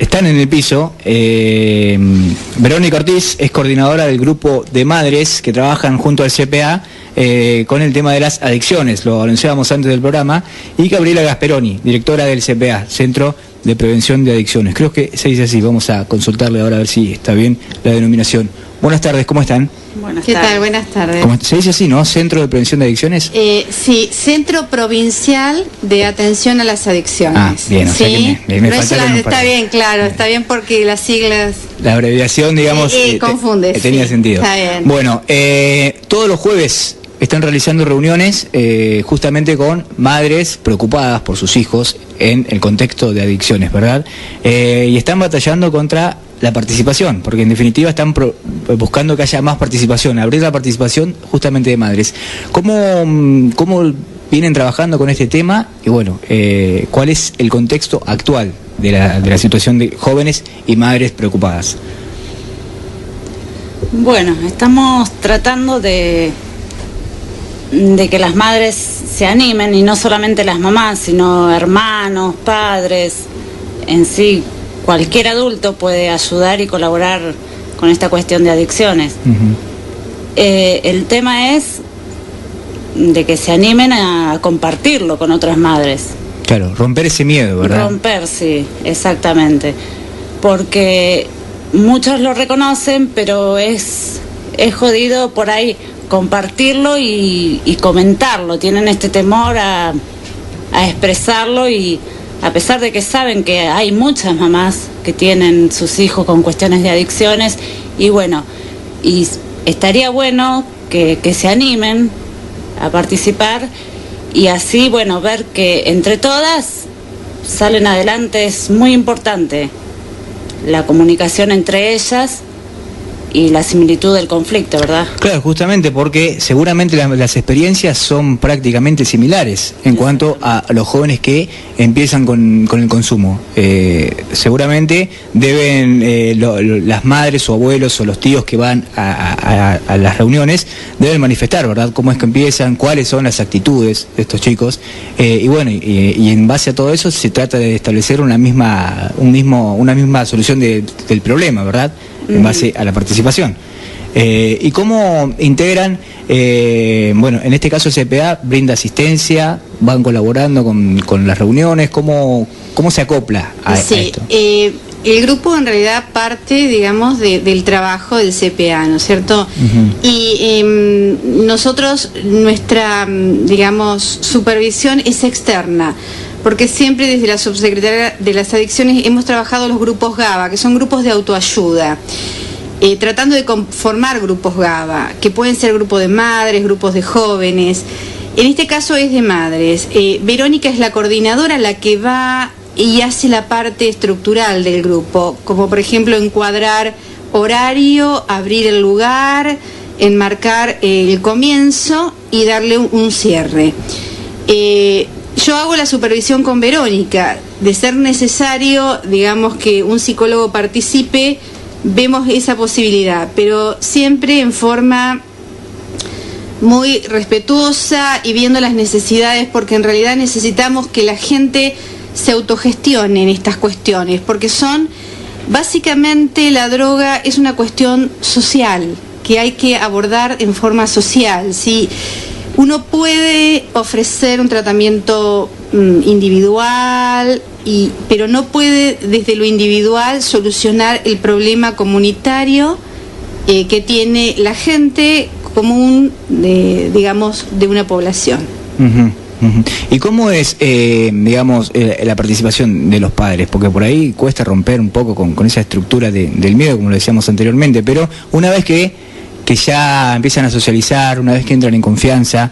están en el piso. Verónica Ortiz es coordinadora del grupo de madres que trabajan junto al CPA con el tema de las adicciones, lo anunciábamos antes del programa, y Gabriela Gasperoni, directora del CPA, Centro de Prevención de Adicciones. Creo que se dice así, vamos a consultarle ahora a ver si está bien la denominación. Buenas tardes, ¿cómo están? Buenas tardes. ¿Qué tal? Buenas tardes. ¿Se dice así, no? ¿Centro de Prevención de Adicciones? Sí, Centro Provincial de Atención a las Adicciones. Ah, bien, o sea ¿sí? que me faltaron está bien, claro, está bien porque las siglas... La abreviación, digamos, confunde, tenía sentido. Está bien. Bueno, todos los jueves están realizando reuniones justamente con madres preocupadas por sus hijos en el contexto de adicciones, ¿verdad? Y están batallando contra la participación, porque en definitiva están buscando que haya más participación, abrir la participación justamente de madres. ¿Cómo vienen trabajando con este tema? Y bueno, ¿cuál es el contexto actual de la situación de jóvenes y madres preocupadas? Bueno, estamos tratando de que las madres se animen, y no solamente las mamás, sino hermanos, padres, en sí, cualquier adulto puede ayudar y colaborar con esta cuestión de adicciones. Uh-huh. El tema es de que se animen a compartirlo con otras madres. Claro, romper ese miedo, ¿verdad? Romper, sí, exactamente. Porque muchos lo reconocen, pero es jodido por ahí compartirlo y comentarlo. Tienen este temor a expresarlo, y a pesar de que saben que hay muchas mamás que tienen sus hijos con cuestiones de adicciones, y bueno, y estaría bueno que se animen a participar, y así, bueno, ver que entre todas salen adelante. Es muy importante la comunicación entre ellas y la similitud del conflicto, ¿verdad? Claro, justamente porque seguramente las experiencias son prácticamente similares en cuanto a los jóvenes que empiezan con el consumo. Seguramente deben las madres o abuelos o los tíos que van a las reuniones deben manifestar, ¿verdad? Cómo es que empiezan, cuáles son las actitudes de estos chicos, y bueno, y en base a todo eso se trata de establecer una misma solución del problema, ¿verdad? En base a la participación. ¿Y cómo integran? Bueno, en este caso el CPA brinda asistencia, van colaborando con las reuniones. ¿Cómo se acopla a esto? El grupo en realidad parte, digamos, del trabajo del CPA, ¿no es cierto? Uh-huh. Y nosotros, nuestra, digamos, supervisión es externa, porque siempre desde la Subsecretaría de las Adicciones hemos trabajado los grupos GABA, que son grupos de autoayuda, tratando de conformar grupos GABA, que pueden ser grupos de madres, grupos de jóvenes. En este caso es de madres. Verónica es la coordinadora, la que va y hace la parte estructural del grupo, como por ejemplo encuadrar horario, abrir el lugar, enmarcar el comienzo y darle un cierre. Yo hago la supervisión con Verónica. De ser necesario, digamos, que un psicólogo participe, vemos esa posibilidad, pero siempre en forma muy respetuosa y viendo las necesidades, porque en realidad necesitamos que la gente se autogestione en estas cuestiones, porque básicamente la droga es una cuestión social que hay que abordar en forma social, ¿sí? Uno puede ofrecer un tratamiento individual, pero no puede desde lo individual solucionar el problema comunitario que tiene la gente común digamos, de una población. Uh-huh. Uh-huh. ¿Y cómo es, digamos, la participación de los padres? Porque por ahí cuesta romper un poco con esa estructura del miedo, como lo decíamos anteriormente, pero una vez que ya empiezan a socializar, una vez que entran en confianza,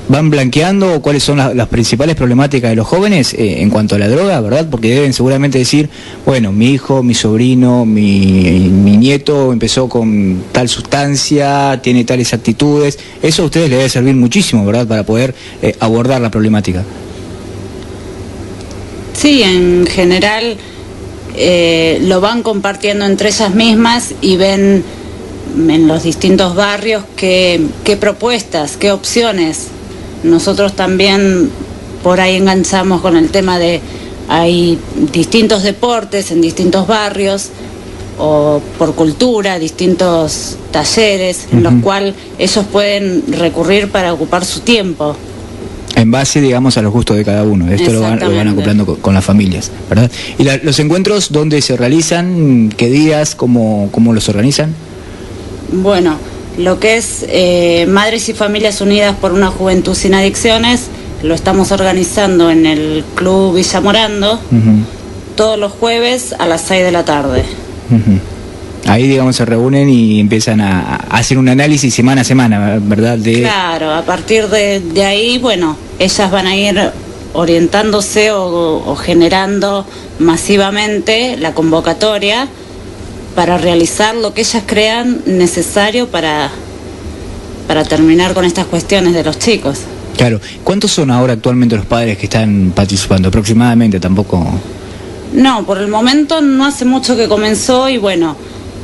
¿van blanqueando cuáles son las principales problemáticas de los jóvenes en cuanto a la droga, verdad? Porque deben seguramente decir, bueno, mi hijo, mi sobrino, mi nieto empezó con tal sustancia, tiene tales actitudes. Eso a ustedes les debe servir muchísimo, ¿verdad? Para poder abordar la problemática. Sí, en general lo van compartiendo entre ellas mismas y ven en los distintos barrios qué propuestas, qué opciones. Nosotros también por ahí enganchamos con el tema de hay distintos deportes en distintos barrios o por cultura, distintos talleres en los cuales ellos pueden recurrir para ocupar su tiempo. En base, digamos, a los gustos de cada uno. Esto lo van acoplando con las familias, ¿verdad? ¿Y los encuentros dónde se realizan? ¿Qué días? ¿Cómo los organizan? Bueno, lo que es Madres y Familias Unidas por una Juventud Sin Adicciones, lo estamos organizando en el Club Villamorando, todos los jueves a las 6 de la tarde. Ahí, digamos, se reúnen y empiezan a hacer un análisis semana a semana, ¿verdad? Claro, a partir de ahí, bueno, ellas van a ir orientándose o generando masivamente la convocatoria para realizar lo que ellas crean necesario para terminar con estas cuestiones de los chicos. Claro. ¿Cuántos son ahora actualmente los padres que están participando? Aproximadamente, tampoco... No, por el momento no hace mucho que comenzó y bueno,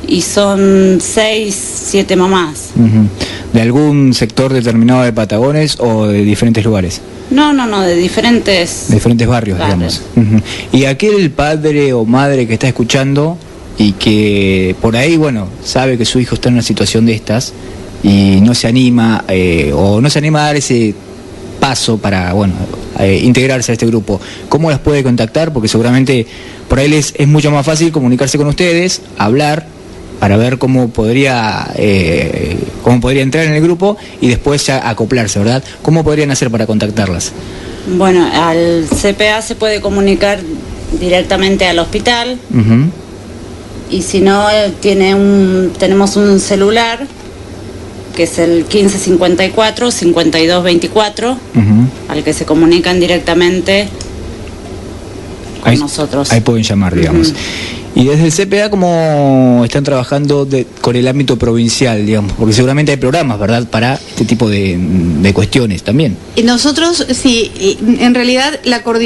y son 6, 7 mamás. ¿De algún sector determinado de Patagones o de diferentes lugares? No, de diferentes... De diferentes barrios, digamos. Y aquel padre o madre que está escuchando y que por ahí, bueno, sabe que su hijo está en una situación de estas y no se anima o no se anima a dar ese paso para, bueno, integrarse a este grupo, ¿cómo las puede contactar? Porque seguramente por ahí es mucho más fácil comunicarse con ustedes, hablar para ver cómo podría entrar en el grupo y después ya acoplarse, ¿verdad? ¿Cómo podrían hacer para contactarlas? Bueno, al CPA se puede comunicar directamente al hospital y si no, tenemos un celular que es el 1554-5224, al que se comunican directamente con nosotros. Ahí pueden llamar, digamos. Y desde el CPA, ¿cómo están trabajando con el ámbito provincial, digamos? Porque seguramente hay programas, ¿verdad?, para este tipo de cuestiones también. Nosotros, sí, en realidad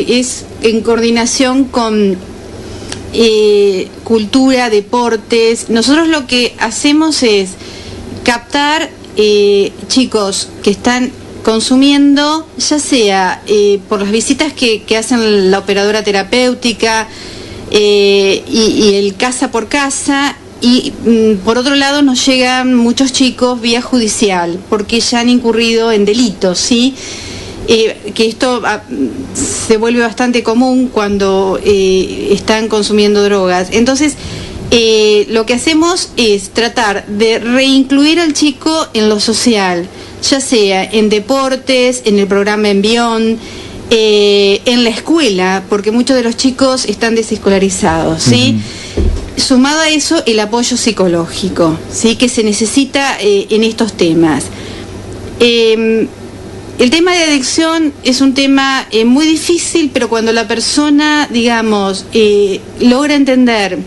es en coordinación con cultura, deportes. Nosotros lo que hacemos es captar chicos que están consumiendo, ya sea por las visitas que hacen la operadora terapéutica y el casa por casa, y por otro lado nos llegan muchos chicos vía judicial porque ya han incurrido en delitos, ¿sí? Que esto se vuelve bastante común cuando están consumiendo drogas. Entonces lo que hacemos es tratar de reincluir al chico en lo social, ya sea en deportes, en el programa Envión, en la escuela, porque muchos de los chicos están desescolarizados, ¿sí? Sumado a eso, el apoyo psicológico, ¿sí?, que se necesita en estos temas. El tema de adicción es un tema muy difícil, pero cuando la persona, digamos, logra entender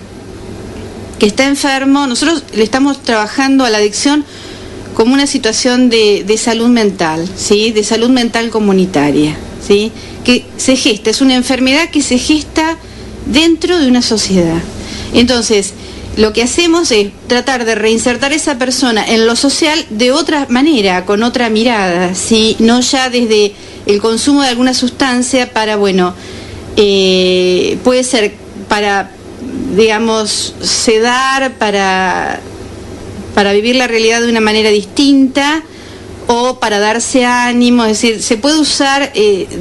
que está enfermo, nosotros le estamos trabajando a la adicción como una situación de salud mental, ¿sí?, de salud mental comunitaria, ¿sí?, que se gesta, es una enfermedad que se gesta dentro de una sociedad. Entonces, lo que hacemos es tratar de reinsertar a esa persona en lo social de otra manera, con otra mirada, ¿sí?, no ya desde el consumo de alguna sustancia para, bueno, puede ser para, digamos, sedar, para vivir la realidad de una manera distinta o para darse ánimo, es decir, se puede usar,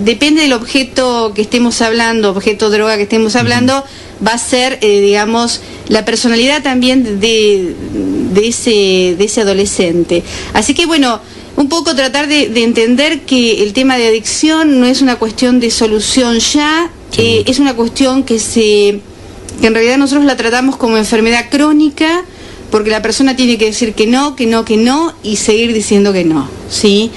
depende del objeto que estemos hablando, objeto droga que estemos hablando, va a ser, digamos, la personalidad también de ese adolescente. Así que bueno, un poco tratar de entender que el tema de adicción no es una cuestión de solución ya, es una cuestión que en realidad nosotros la tratamos como enfermedad crónica, porque la persona tiene que decir que no, y seguir diciendo que no, ¿sí?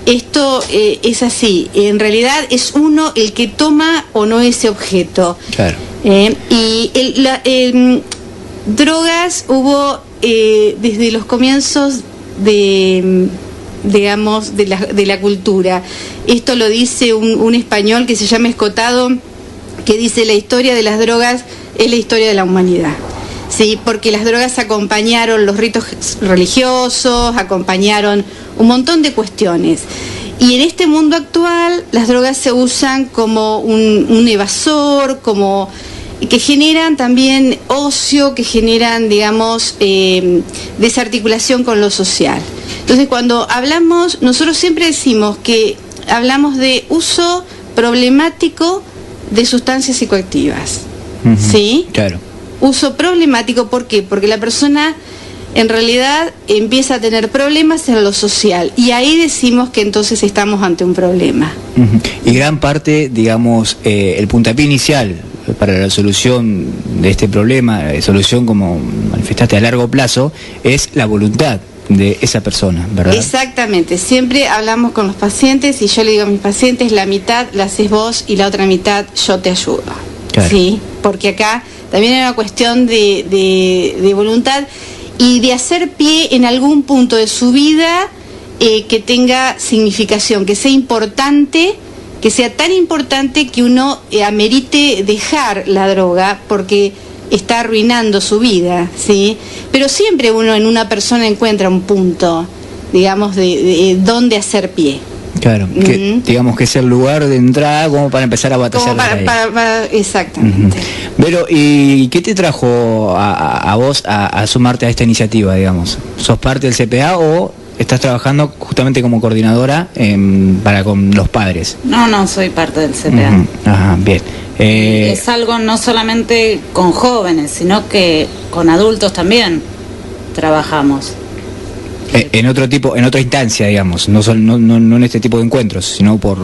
Esto es así, en realidad es uno el que toma o no ese objeto. Claro. Y drogas hubo desde los comienzos digamos, de la cultura. Esto lo dice un español que se llama Escotado, que dice: la historia de las drogas es la historia de la humanidad. Sí, porque las drogas acompañaron los ritos religiosos, acompañaron un montón de cuestiones. Y en este mundo actual, las drogas se usan como un evasor, como que generan también ocio, que generan, digamos, desarticulación con lo social. Entonces, cuando hablamos, nosotros siempre decimos que hablamos de uso problemático de sustancias psicoactivas. ¿Sí? Claro. Uso problemático, ¿por qué? Porque la persona en realidad empieza a tener problemas en lo social y ahí decimos que entonces estamos ante un problema. Y gran parte, digamos, el puntapié inicial para la solución de este problema, solución como manifestaste a largo plazo, es la voluntad de esa persona, ¿verdad? Exactamente, siempre hablamos con los pacientes y yo le digo a mis pacientes, la mitad la haces vos y la otra mitad yo te ayudo. Claro. ¿Sí? Porque acá también hay una cuestión de voluntad y de hacer pie en algún punto de su vida que tenga significación, que sea importante, que sea tan importante que uno amerite dejar la droga porque está arruinando su vida, ¿sí? Pero siempre uno en una persona encuentra un punto, digamos, de dónde hacer pie. Claro, que, digamos que es el lugar de entrada como para empezar a batallar. Exactamente. Vero, ¿y qué te trajo a vos a sumarte a esta iniciativa, digamos? ¿Sos parte del CPA o estás trabajando justamente como coordinadora para con los padres? No, soy parte del CPA. Ajá, bien. Es algo no solamente con jóvenes, sino que con adultos también trabajamos. En otro tipo, en otra instancia, digamos, no en este tipo de encuentros, sino por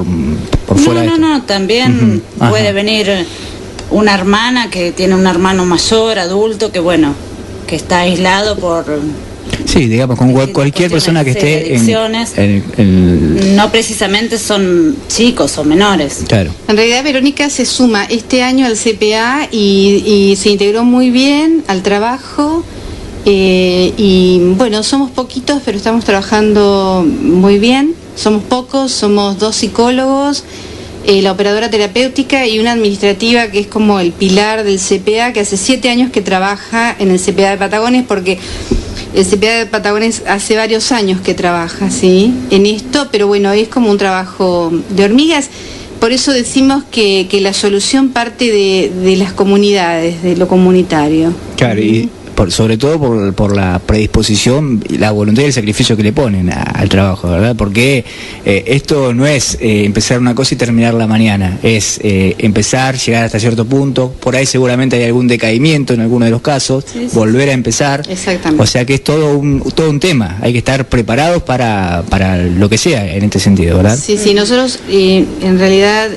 fuera de esto. No, también puede venir una hermana que tiene un hermano mayor, adulto, que bueno, que está aislado por... Sí, digamos, con cualquier persona que esté no precisamente son chicos o menores. Claro. En realidad Verónica se suma este año al CPA y se integró muy bien al trabajo. Y bueno, somos poquitos, pero estamos trabajando muy bien. Somos pocos, somos 2 psicólogos, la operadora terapéutica y una administrativa que es como el pilar del CPA, que hace 7 años que trabaja en el CPA de Patagones, porque el CPA de Patagones hace varios años que trabaja, ¿sí? En esto, pero bueno, es como un trabajo de hormigas. Por eso decimos que la solución parte de las comunidades, de lo comunitario. Claro, y sobre todo por la predisposición, la voluntad y el sacrificio que le ponen al trabajo, ¿verdad? Porque esto no es empezar una cosa y terminarla mañana, es empezar, llegar hasta cierto punto, por ahí seguramente hay algún decaimiento en alguno de los casos, sí. Volver a empezar. Exactamente. O sea que es todo un tema, hay que estar preparados para lo que sea en este sentido, ¿verdad? Sí, nosotros en realidad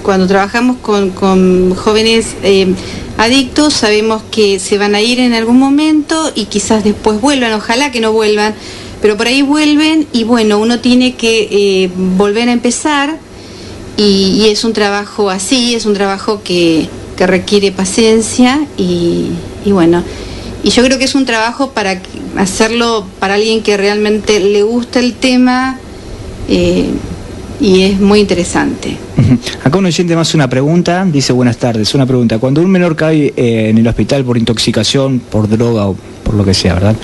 cuando trabajamos con jóvenes adictos sabemos que se van a ir en algún momento y quizás después vuelvan, ojalá que no vuelvan, pero por ahí vuelven y bueno, uno tiene que volver a empezar y es un trabajo así, es un trabajo que requiere paciencia y bueno, y yo creo que es un trabajo para hacerlo para alguien que realmente le gusta el tema y es muy interesante. Acá un oyente más una pregunta, dice buenas tardes, una pregunta, cuando un menor cae en el hospital por intoxicación, por droga o por lo que sea, ¿verdad?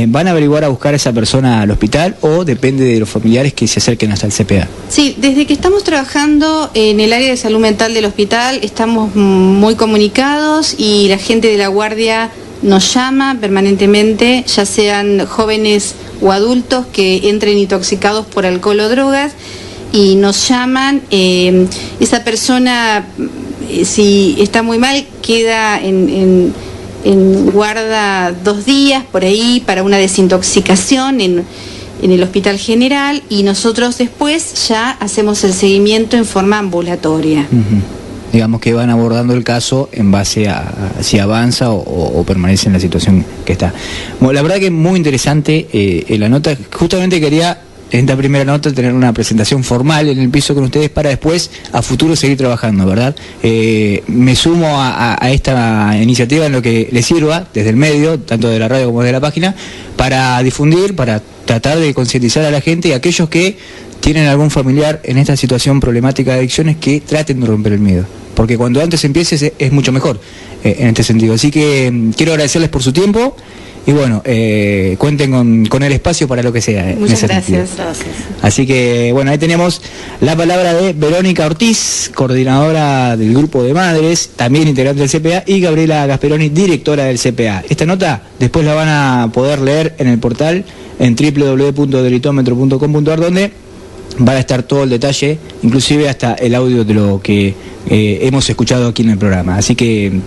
¿Van a averiguar a buscar a esa persona al hospital o depende de los familiares que se acerquen hasta el CPA? Sí, desde que estamos trabajando en el área de salud mental del hospital estamos muy comunicados y la gente de la guardia nos llama permanentemente, ya sean jóvenes o adultos que entren intoxicados por alcohol o drogas, y nos llaman, esa persona si está muy mal queda en guarda 2 días por ahí para una desintoxicación en el hospital general y nosotros después ya hacemos el seguimiento en forma ambulatoria. Digamos que van abordando el caso en base a si avanza o permanece en la situación que está. Bueno, la verdad que muy interesante la nota, justamente quería en esta primera nota tener una presentación formal en el piso con ustedes para después a futuro seguir trabajando, ¿verdad? Me sumo a esta iniciativa en lo que les sirva desde el medio, tanto de la radio como de la página, para difundir, para tratar de concientizar a la gente y a aquellos que tienen algún familiar en esta situación problemática de adicciones que traten de romper el miedo. Porque cuando antes empieces es mucho mejor en este sentido. Así que quiero agradecerles por su tiempo y bueno, cuenten con el espacio para lo que sea. Muchas gracias. Así que bueno, ahí teníamos la palabra de Verónica Ortiz, coordinadora del grupo de madres, también integrante del CPA, y Gabriela Gasperoni, directora del CPA. Esta nota después la van a poder leer en el portal en www.delitómetro.com.ar, donde va a estar todo el detalle, inclusive hasta el audio de lo que hemos escuchado aquí en el programa. Así que